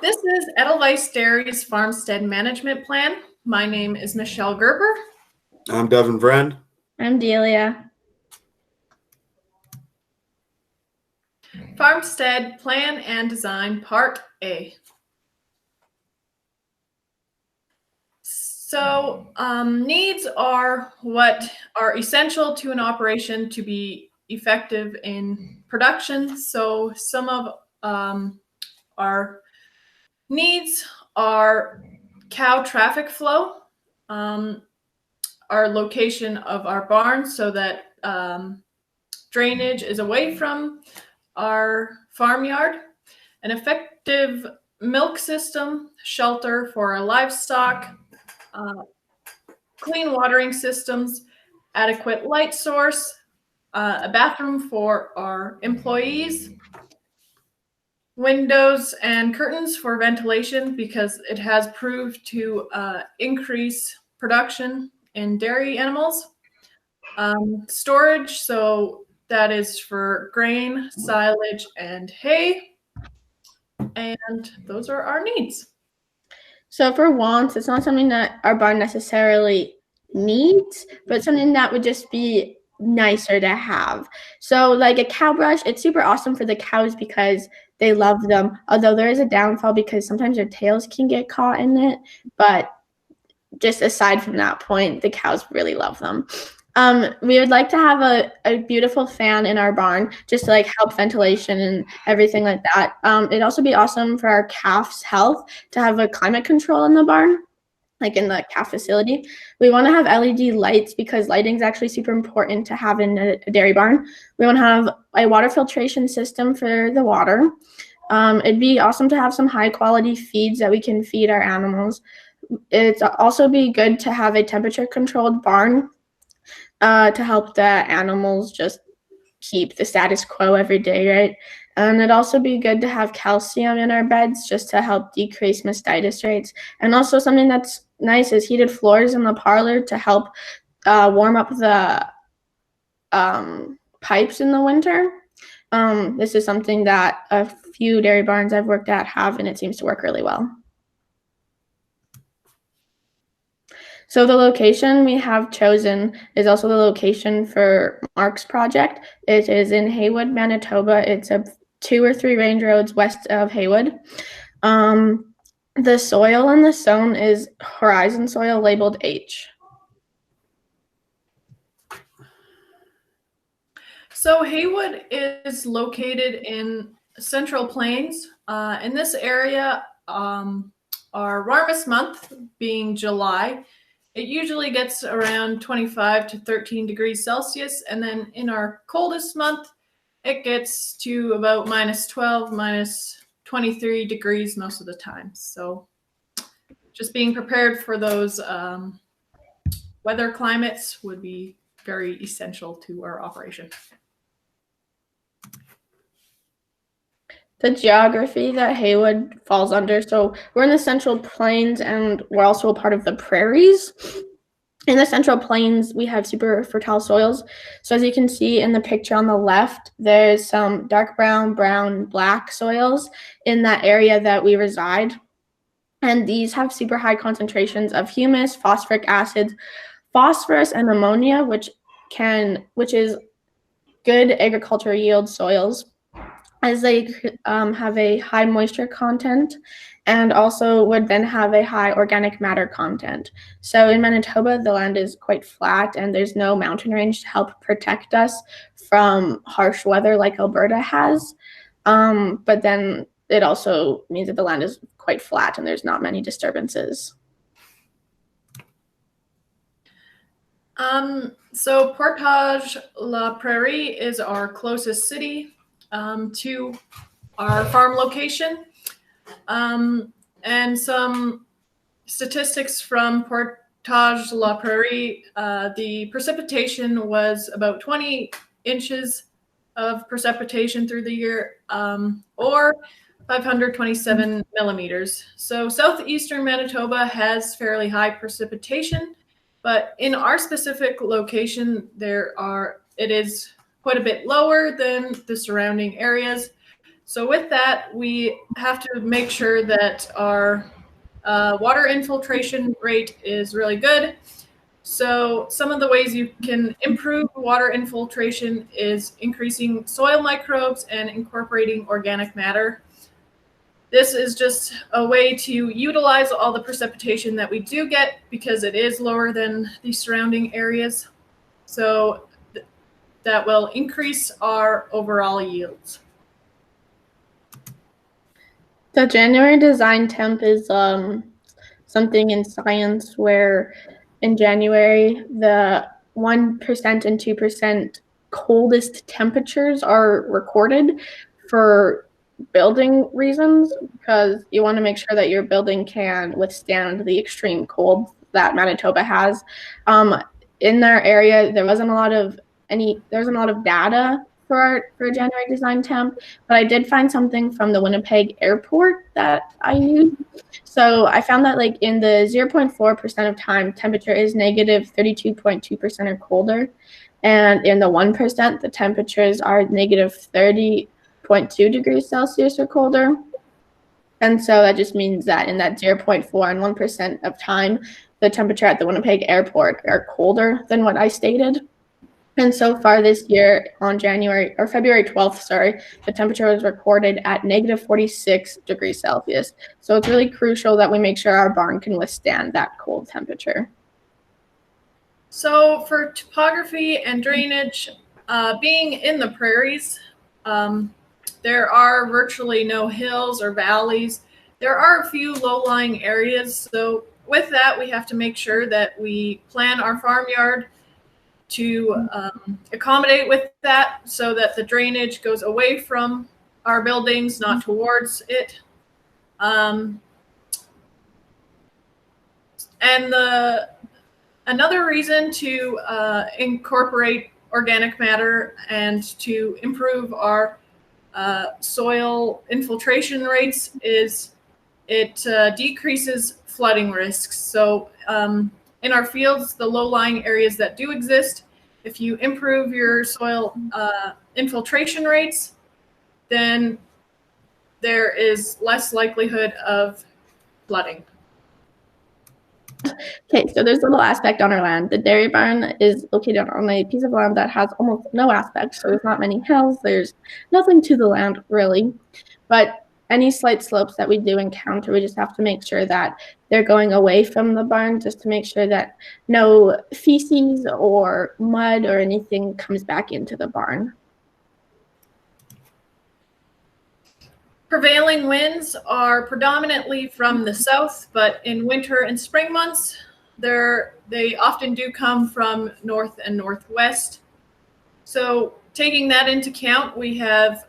This is Edelweiss Dairy's Farmstead Management Plan. My name is Michelle Gerber. I'm Devin Vrend. I'm Delia. Farmstead Plan and Design Part A. So needs are what are essential to an operation to be effective in production. So some of our needs are cow traffic flow, our location of our barn so that drainage is away from our farmyard, an effective milk system, shelter for our livestock, clean watering systems, adequate light source, a bathroom for our employees, windows and curtains for ventilation because it has proved to increase production in dairy animals, storage, so that is for grain, silage, and hay. And those are our needs. So for wants, it's not something that our barn necessarily needs, but something that would just be nicer to have. So like a cow brush, it's super awesome for the cows because they love them. Although there is a downfall because sometimes their tails can get caught in it. But just aside from that point, the cows really love them. We would like to have a beautiful fan in our barn just to like help ventilation and everything like that. It'd also be awesome for our calves' health to have a climate control in the barn, like in the calf facility. We want to have LED lights because lighting is actually super important to have in a dairy barn. We want to have a water filtration system for the water. It'd be awesome to have some high quality feeds that we can feed our animals. It's also be good to have a temperature controlled barn to help the animals just keep the status quo every day, right? And it'd also be good to have calcium in our beds just to help decrease mastitis rates. And also something that's nice is heated floors in the parlor to help warm up the pipes in the winter. This is something that a few dairy barns I've worked at have, and it seems to work really well. So the location we have chosen is also the location for Mark's project. It is in Haywood, Manitoba. It's a 2 or 3 range roads west of Haywood. The soil in the zone is horizon soil labeled H. So Haywood is located in Central Plains. In this area, our warmest month being July, it usually gets around 25 to 13 degrees Celsius. And then in our coldest month, it gets to about -12, -23 degrees most of the time. So just being prepared for those weather climates would be very essential to our operation. The geography that Haywood falls under. So we're in the Central Plains and we're also a part of the prairies. In the Central Plains, we have super fertile soils. So as you can see in the picture on the left, there's some dark brown, brown, black soils in that area that we reside. And these have super high concentrations of humus, phosphoric acid, phosphorus, and ammonia, which is good agriculture yield soils, as they have a high moisture content and also would then have a high organic matter content. So in Manitoba, the land is quite flat and there's no mountain range to help protect us from harsh weather like Alberta has. But then it also means that the land is quite flat and there's not many disturbances. So Portage La Prairie is our closest city to our farm location. And some statistics from Portage La Prairie, the precipitation was about 20 inches of precipitation through the year, or 527 millimeters. So southeastern Manitoba has fairly high precipitation, but in our specific location, it is quite a bit lower than the surrounding areas. So with that, we have to make sure that our water infiltration rate is really good. So some of the ways you can improve water infiltration is increasing soil microbes and incorporating organic matter. This is just a way to utilize all the precipitation that we do get because it is lower than the surrounding areas. So that will increase our overall yields. The January design temp is something in science where in January the 1% and 2% coldest temperatures are recorded for building reasons, because you want to make sure that your building can withstand the extreme cold that Manitoba has. In their area, there wasn't a lot of data for January design temp, but I did find something from the Winnipeg airport that I used. So I found that like in the 0.4% of time, temperature is negative 32.2% or colder. And in the 1%, the temperatures are negative 30.2 degrees Celsius or colder. And so that just means that in that 0.4 and 1% of time, the temperature at the Winnipeg airport are colder than what I stated. And so far this year on February 12th, the temperature was recorded at negative 46 degrees Celsius. So it's really crucial that we make sure our barn can withstand that cold temperature. So for topography and drainage, being in the prairies, there are virtually no hills or valleys. There are a few low-lying areas. So with that, we have to make sure that we plan our farmyard to accommodate with that so that the drainage goes away from our buildings, not towards it. And another reason to incorporate organic matter and to improve our soil infiltration rates is it decreases flooding risks. So in our fields, the low-lying areas that do exist, if you improve your soil infiltration rates, then there is less likelihood of flooding. Okay, so there's a little aspect on our land. The dairy barn is located on a piece of land that has almost no aspect. So there's not many hills. There's nothing to the land really. But any slight slopes that we do encounter, we just have to make sure that they're going away from the barn, just to make sure that no feces or mud or anything comes back into the barn. Prevailing winds are predominantly from the south, but in winter and spring months, they often do come from north and northwest. So taking that into account, we have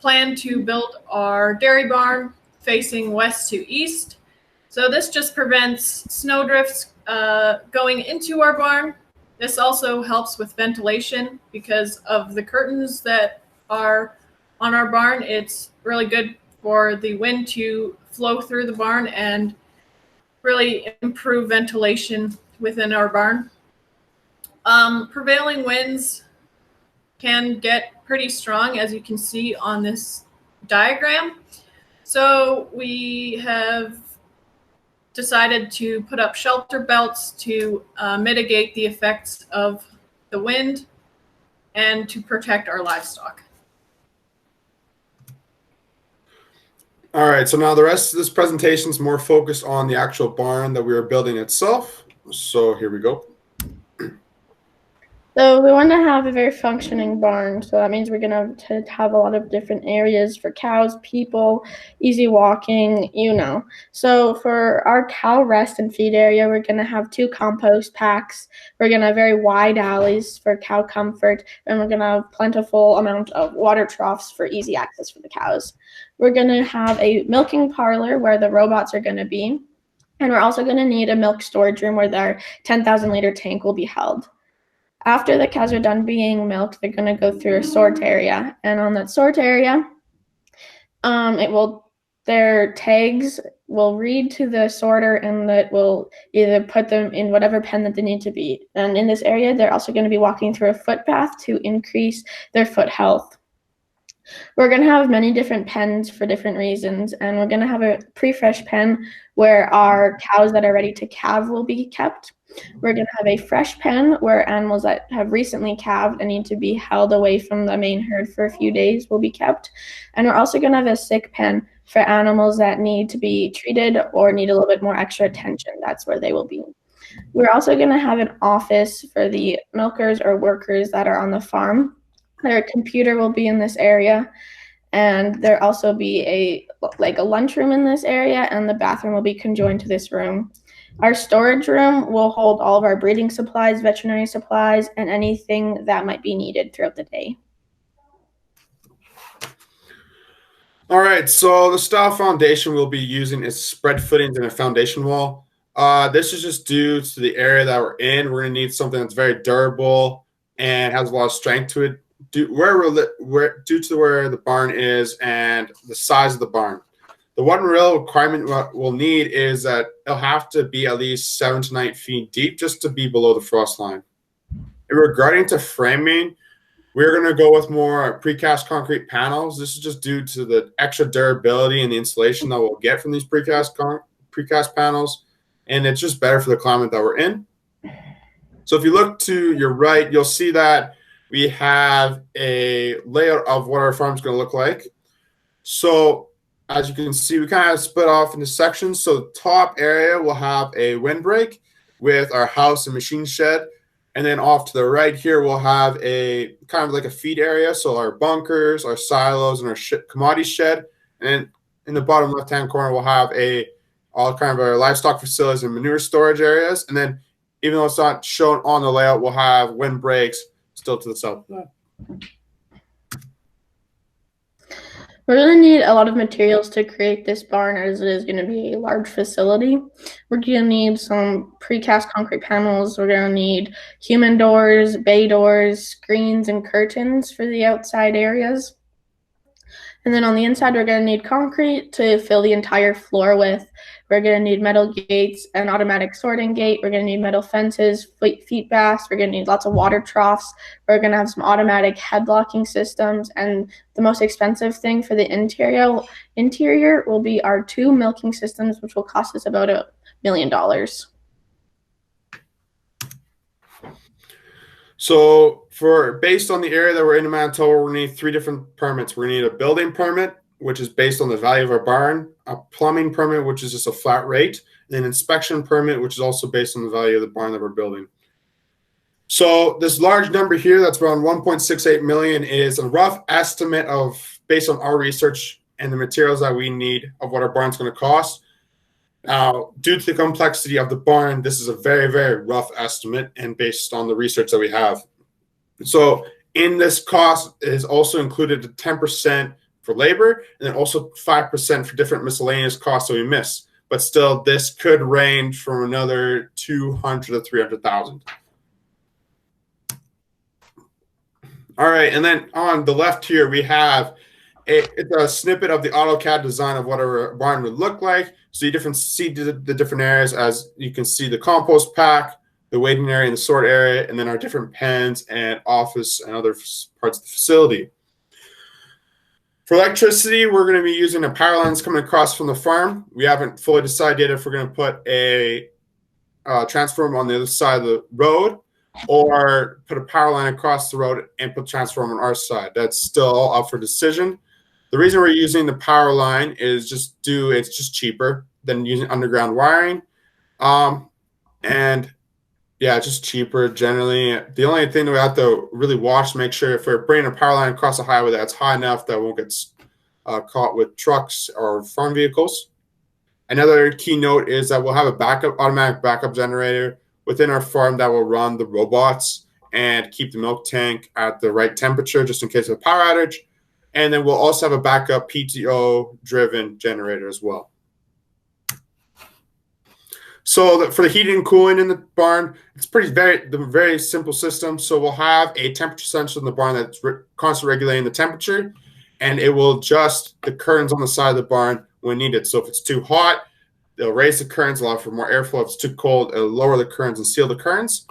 planned to build our dairy barn facing west to east. So this just prevents snow drifts going into our barn. This also helps with ventilation because of the curtains that are on our barn. It's really good for the wind to flow through the barn and really improve ventilation within our barn. Prevailing winds can get pretty strong, as you can see on this diagram. So we have decided to put up shelter belts to mitigate the effects of the wind and to protect our livestock. All right, so now the rest of this presentation is more focused on the actual barn that we are building itself. So here we go. So we want to have a very functioning barn. So that means we're going to have a lot of different areas for cows, people, easy walking, you know. So for our cow rest and feed area, we're going to have 2 compost packs. We're going to have very wide alleys for cow comfort, and we're going to have plentiful amount of water troughs for easy access for the cows. We're going to have a milking parlor where the robots are going to be. And we're also going to need a milk storage room where their 10,000 liter tank will be held. After the cows are done being milked, they're going to go through a sort area. And on that sort area, their tags will read to the sorter, and that will either put them in whatever pen that they need to be. And in this area, they're also going to be walking through a footpath to increase their foot health. We're going to have many different pens for different reasons, and we're going to have a pre-fresh pen where our cows that are ready to calve will be kept. We're going to have a fresh pen where animals that have recently calved and need to be held away from the main herd for a few days will be kept. And we're also going to have a sick pen for animals that need to be treated or need a little bit more extra attention. That's where they will be. We're also going to have an office for the milkers or workers that are on the farm. Their computer will be in this area, and there'll also be a lunchroom in this area, and the bathroom will be conjoined to this room. Our storage room will hold all of our breeding supplies, veterinary supplies, and anything that might be needed throughout the day. All right, so the style foundation we'll be using is spread footings and a foundation wall. This is just due to the area that we're in. We're going to need something that's very durable and has a lot of strength to it, due to where the barn is and the size of the barn. The one real requirement we'll need is that it'll have to be at least 7 to 9 feet deep just to be below the frost line. And regarding to framing, we're going to go with more precast concrete panels. This is just due to the extra durability and the insulation that we'll get from these precast panels, and it's just better for the climate that we're in. So if you look to your right, you'll see that we have a layout of what our farm is going to look like. So as you can see, we kind of split off into sections. So the top area will have a windbreak with our house and machine shed. And then off to the right here, we'll have a kind of like a feed area. So our bunkers, our silos, and our commodity shed. And then in the bottom left-hand corner, we'll have all kind of our livestock facilities and manure storage areas. And then even though it's not shown on the layout, we'll have windbreaks still to the south of that. We're going to need a lot of materials to create this barn, as it is going to be a large facility. We're going to need some precast concrete panels. We're going to need human doors, bay doors, screens, and curtains for the outside areas. And then on the inside, we're going to need concrete to fill the entire floor with. We're going to need metal gates, an automatic sorting gate. We're going to need metal fences, feet baths. We're going to need lots of water troughs. We're going to have some automatic head locking systems. And the most expensive thing for the interior will be our 2 milking systems, which will cost us about $1 million. So based on the area that we're in Manitoba, we're going to need 3 different permits. We're going to need a building permit, which is based on the value of our barn, a plumbing permit, which is just a flat rate, and an inspection permit, which is also based on the value of the barn that we're building. So this large number here, that's around 1.68 million, is a rough estimate based on our research and the materials that we need of what our barn's going to cost. Now, due to the complexity of the barn, this is a very, very rough estimate and based on the research that we have. So in this cost is also included a 10% for labor and then also 5% for different miscellaneous costs that we miss. But still, this could range from another 200 to 300,000. All right, and then on the left here, we have it's a snippet of the AutoCAD design of what our barn would look like. So you see the different areas, as you can see the compost pack, the waiting area, and the sort area, and then our different pens and office and other parts of the facility. For electricity, we're going to be using a power lines coming across from the farm. We haven't fully decided yet if we're going to put a transformer on the other side of the road or put a power line across the road and put transformer on our side. That's still all up for decision. The reason we're using the power line is it's just cheaper than using underground wiring. And yeah, it's just cheaper generally. The only thing that we have to really watch to make sure if we're bringing a power line across the highway that's high enough that won't get caught with trucks or farm vehicles. Another key note is that we'll have a automatic backup generator within our farm that will run the robots and keep the milk tank at the right temperature just in case of a power outage. And then we'll also have a backup PTO-driven generator as well. So for the heating and cooling in the barn, it's very simple system. So we'll have a temperature sensor in the barn that's constantly regulating the temperature, and it will adjust the curtains on the side of the barn when needed. So if it's too hot, it'll raise the curtains, allow for more airflow. If it's too cold, it'll lower the curtains and seal the curtains.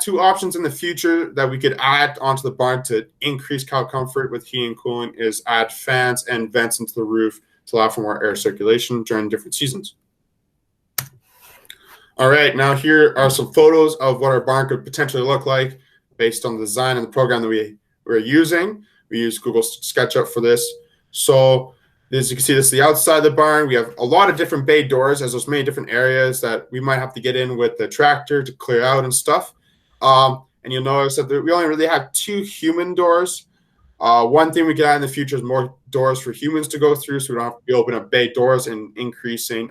Two options in the future that we could add onto the barn to increase cow comfort with heating and cooling is add fans and vents into the roof to allow for more air circulation during different seasons. All right, now here are some photos of what our barn could potentially look like based on the design and the program that we're using. We use Google SketchUp for this. So as you can see, this is the outside of the barn. We have a lot of different bay doors, as there's many different areas that we might have to get in with the tractor to clear out and stuff. And you'll notice that we only really have 2 human doors. One thing we could add in the future is more doors for humans to go through, so we don't have to be opening up bay doors and increasing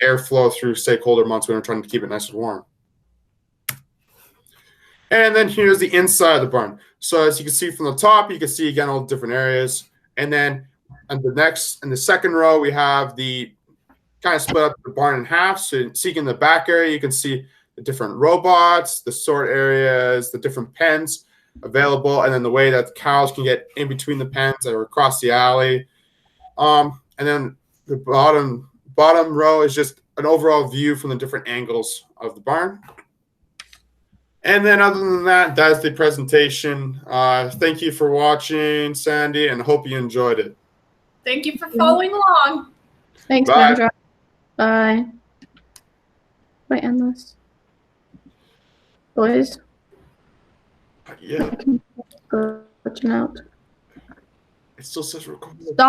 airflow through, say, colder months when we're trying to keep it nice and warm. And then here's the inside of the barn. So as you can see from the top, you can see again all the different areas. And then in the second row, we have the kind of split up the barn in half. So in the back area, you can see the different robots, the sort areas, the different pens available, and then the way that the cows can get in between the pens or across the alley. And then the bottom row is just an overall view from the different angles of the barn. And then other than that, that's the presentation. Thank you for watching, Sandy, and hope you enjoyed it. Thank you for following along. Thanks, Bye. Sandra. Bye. Wait, end this. Boys. Yeah. Glitching out. It still says record. Stop.